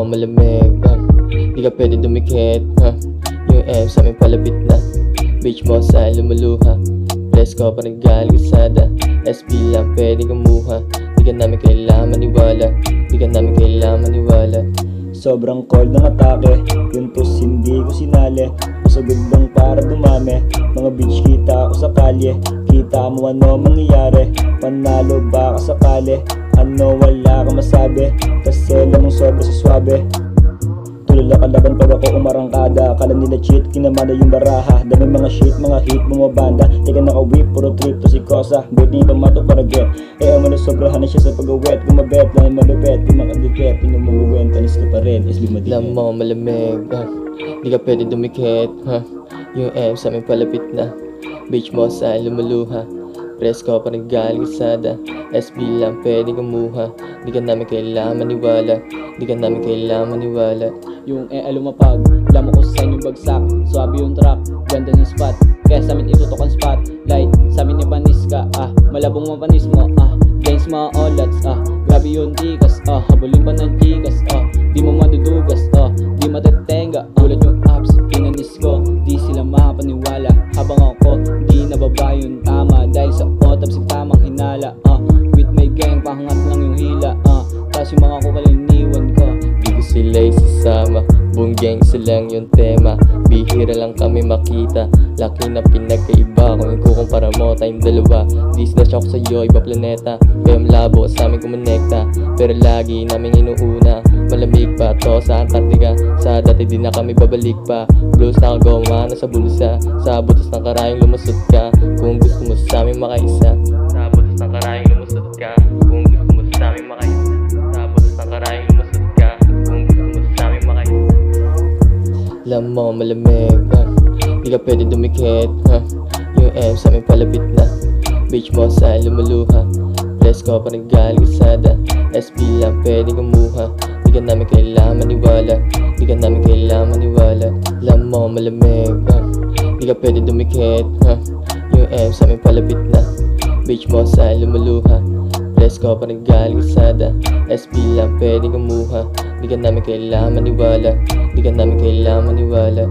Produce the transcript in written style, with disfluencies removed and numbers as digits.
mo malamig di ka pwede dumikit Yung M sa amin palapit na. Beach mo sa lumuluha. Presko pa naggaling kasada. SB lang pwede kumuha. Di ka namin kailangan maniwala. Di ka namin kailangan maniwala. Sobrang cold ng atake, yung tos hindi ko sinali. Masagod lang para dumami. Mga beach kita ako sa kalye. Kita mo ano mangyayari. Panalo ba ka sakali? Ano wala ka masabi? Kasi lamang sobra sa swabe. Tulala kalaban pag ako umarangkada. Akala nila cheat, kinamada yung baraha. Dami mga shit, mga hit, mga banda. Teka naka-whip, puro trip to si Kosa. Bait niya tomato para get. Ano sobrahan na siya sa pag-awet. Gumabet, lang malupet, di makadikit. Pinumuwen, tanis ka pa rin, SB madikit. Alam mo malamig di ka pwede dumikit Yung M sa amin palapit na. Beach mo sa lumuluha. Presko pa naggaling kasada. SB lang pwede kumuha. Di ka namin kailangan maniwala. Di ka namin kailangan maniwala. Yung lumapag, alam mo ko sa inyong bagsak. Swabe yung track, ganda ng spot. Kaya sa amin itutok ang spotlight. Sa amin ipanis ka, malabong mapanis mo, gains mga olats, grabe yung tikas, habulin pa ng tikas, di mo madudugas, di matetenga. Ulat yung apps, pinanis ko, di sila makapaniwala. Habang ako, di nababa yung tama. Dahil sa otab si tamang hinala, with my gang, pahangat lang yung hila, tas yung mga kukaliniwan ko. Di ko sila isasama. Buong gang silang yung tema. Bihira lang kami makita. Laki na pinagkaiba. Kung ikukumpara mo tayong dalawa. Di sila shock sa'yo, iba planeta. Kaya malabo sa amin kumonekta. Pero lagi namin inuuna. Malamig pa to sa Antarctica. Sa dati di na kami babalik pa. Blues na kagoma na sa bulsa. Sa butas ng karayong lumusot ka. Kung gusto mo sa amin makaisa. Sa butas ng karayong lumusot ka. Kung gusto mo sa amin makaisa. Sa butas ng karayong lumusot ka. Kung gusto mo sa amin makaisa. Alam mo malamig di ka pwede dumikit Yung M sa amin palapit na. Beach mo sa lumuluha. Presko pa naggaling kasada. SB lang pwede kumuha. Di ka namin kailangan maniwala. Di ka namin kailangan maniwala. Alam mo malamig di ka pwede dumikit Yung M sa amin palapit na. Beach mo sa lumuluha. Presko pa naggaling kasada. SB lang pwede kumuha. Di ka namin kailangan maniwala. Di ka namin kailangan maniwala.